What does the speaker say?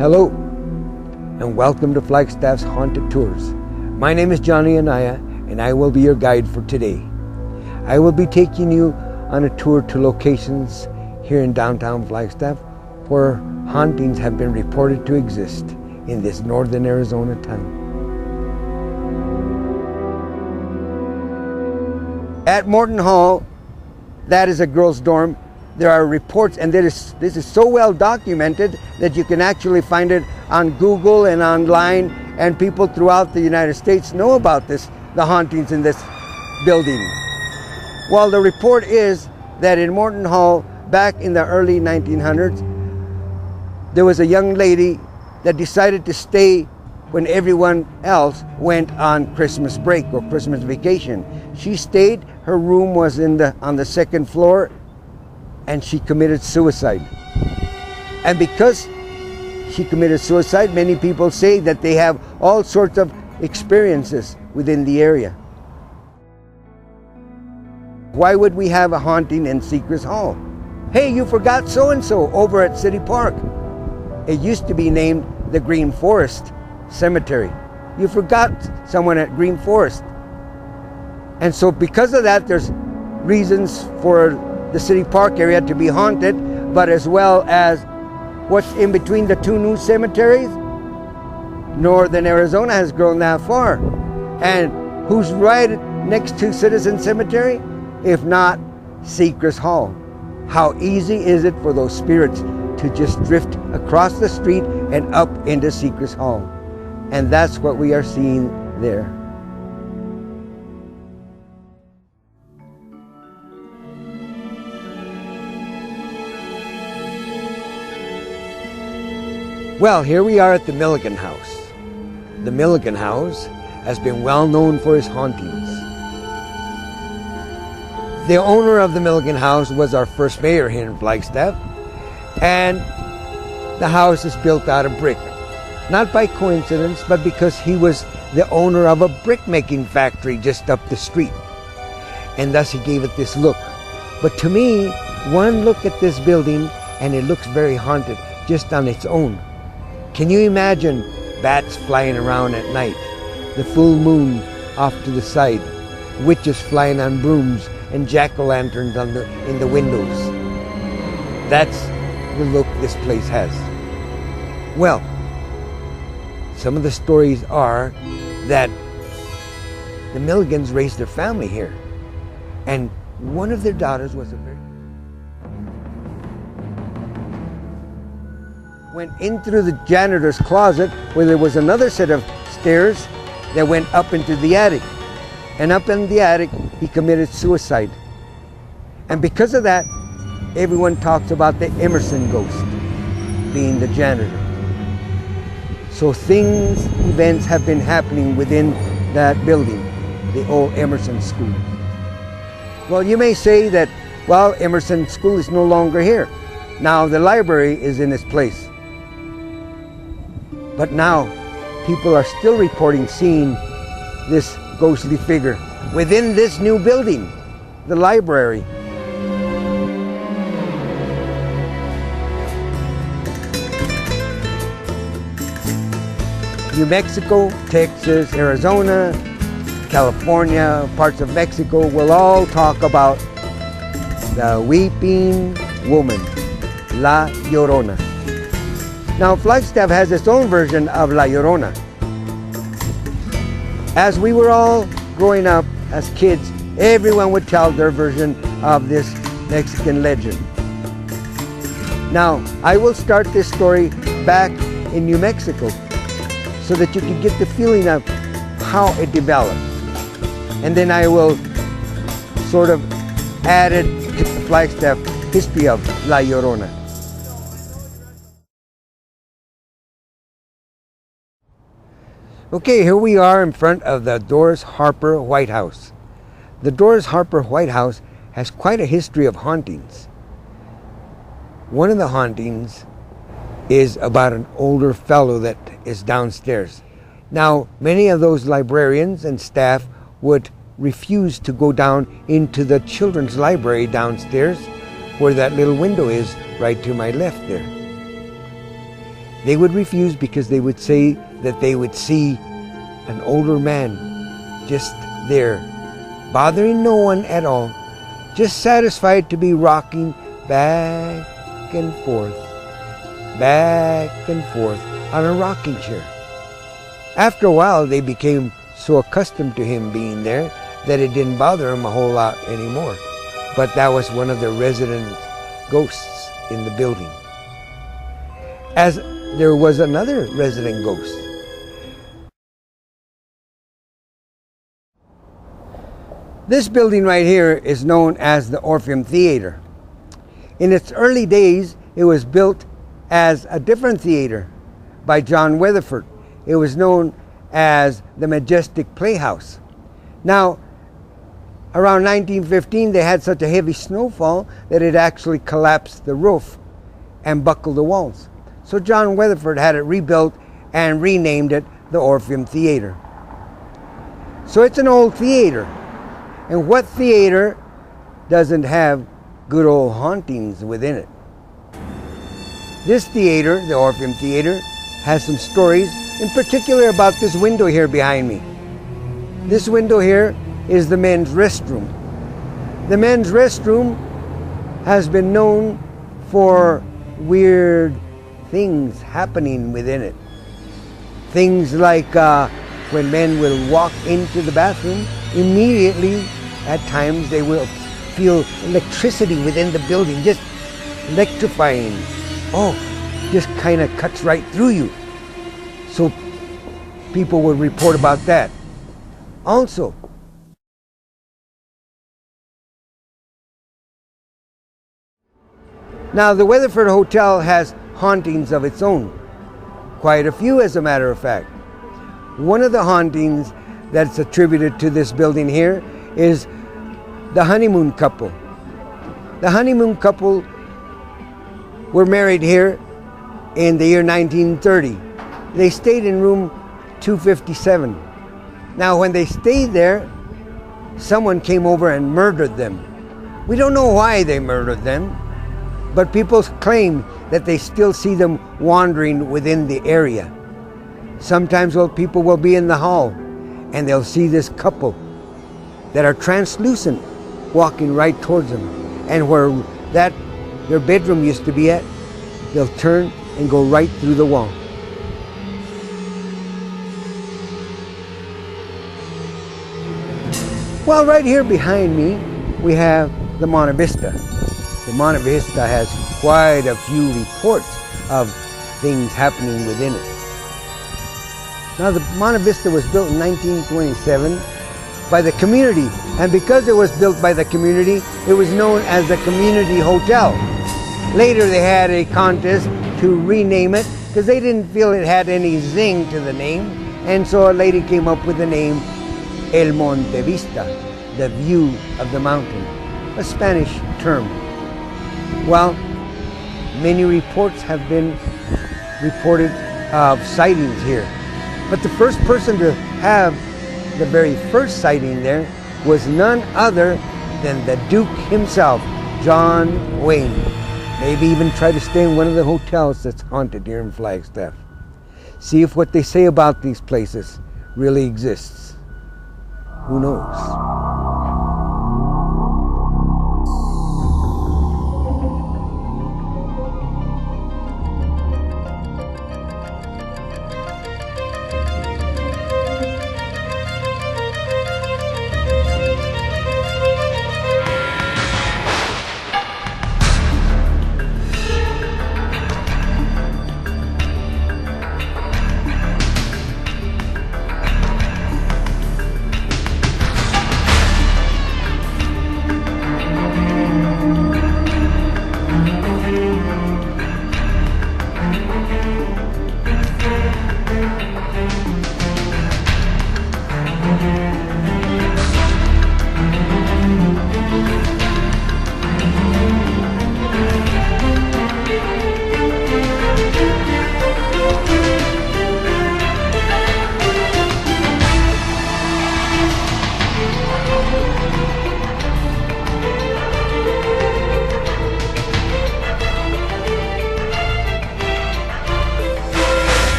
Hello, and welcome to Flagstaff's Haunted Tours. My name is Johnny Anaya, and I will be your guide for today. I will be taking you on a tour to locations here in downtown Flagstaff where hauntings have been reported to exist in this northern Arizona town. At Morton Hall, that is a girls' dorm. There are reports, and this is so well documented that you can actually find it on Google and online, and people throughout the United States know about the hauntings in this building. Well, the report is that in Morton Hall, back in the early 1900s, there was a young lady that decided to stay when everyone else went on Christmas break or Christmas vacation. She stayed. Her room was on the second floor, and she committed suicide. And because she committed suicide, many people say that they have all sorts of experiences within the area. Why would we have a haunting in Seacrest Hall? Hey, you forgot so-and-so over at City Park. It used to be named the Green Forest Cemetery. You forgot someone at Green Forest. And so because of that, there's reasons for the City Park area to be haunted, but as well as what's in between the two new cemeteries. Northern Arizona has grown that far. And who's right next to Citizen Cemetery? If not Seacrest Hall. How easy is it for those spirits to just drift across the street and up into Seacrest Hall? And that's what we are seeing there. Well, here we are at the Milligan House. The Milligan House has been well known for its hauntings. The owner of the Milligan House was our first mayor here in Flagstaff, and the house is built out of brick. Not by coincidence, but because he was the owner of a brick-making factory just up the street. And thus he gave it this look. But to me, one look at this building and it looks very haunted just on its own. Can you imagine bats flying around at night, the full moon off to the side, witches flying on brooms, and jack-o'-lanterns in the windows? That's the look this place has. Well, some of the stories are that the Milligans raised their family here, and one of their daughters went in through the janitor's closet where there was another set of stairs that went up into the attic. And up in the attic, he committed suicide. And because of that, everyone talks about the Emerson ghost being the janitor. So events have been happening within that building, the old Emerson School. Well, you may say that, well, Emerson School is no longer here. Now the library is in its place. But now, people are still reporting seeing this ghostly figure within this new building, the library. New Mexico, Texas, Arizona, California, parts of Mexico will all talk about the weeping woman, La Llorona. Now, Flagstaff has its own version of La Llorona. As we were all growing up as kids, everyone would tell their version of this Mexican legend. Now, I will start this story back in New Mexico so that you can get the feeling of how it developed. And then I will sort of add it to the Flagstaff history of La Llorona. Okay, here we are in front of the Doris Harper White House. The Doris Harper White House has quite a history of hauntings. One of the hauntings is about an older fellow that is downstairs. Now, many of those librarians and staff would refuse to go down into the children's library downstairs, where that little window is right to my left there. They would refuse because they would say that they would see an older man just there, bothering no one at all, just satisfied to be rocking back and forth on a rocking chair. After a while, they became so accustomed to him being there that it didn't bother him a whole lot anymore. But that was one of the resident ghosts in the building. As there was another resident ghost. This building right here is known as the Orpheum Theater. In its early days, it was built as a different theater by John Weatherford. It was known as the Majestic Playhouse. Now, around 1915, they had such a heavy snowfall that it actually collapsed the roof and buckled the walls. So John Weatherford had it rebuilt and renamed it the Orpheum Theater. So it's an old theater. And what theater doesn't have good old hauntings within it? This theater, the Orpheum Theater, has some stories, in particular about this window here behind me. This window here is the men's restroom. The men's restroom has been known for weird things happening within it. Things like when men will walk into the bathroom, immediately at times they will feel electricity within the building, just electrifying. Oh, just kind of cuts right through you. So people will report about that. Also, now the Weatherford Hotel has hauntings of its own. Quite a few, as a matter of fact. One of the hauntings that's attributed to this building here is the honeymoon couple. The honeymoon couple were married here in the year 1930. They stayed in room 257. Now, when they stayed there, someone came over and murdered them. We don't know why they murdered them, but people claim that they still see them wandering within the area. Sometimes people will be in the hall and they'll see this couple that are translucent walking right towards them. And where their bedroom used to be at, they'll turn and go right through the wall. Well, right here behind me, we have the Monte Vista. The Monte Vista has quite a few reports of things happening within it. Now, the Monte Vista was built in 1927 by the community, and because it was built by the community, it was known as the Community Hotel. Later, they had a contest to rename it because they didn't feel it had any zing to the name, and so a lady came up with the name El Monte Vista, the view of the mountain, a Spanish term. Well, many reports have been reported of sightings here. But the first person to have the very first sighting there was none other than the Duke himself, John Wayne. Maybe even try to stay in one of the hotels that's haunted here in Flagstaff. See if what they say about these places really exists. Who knows?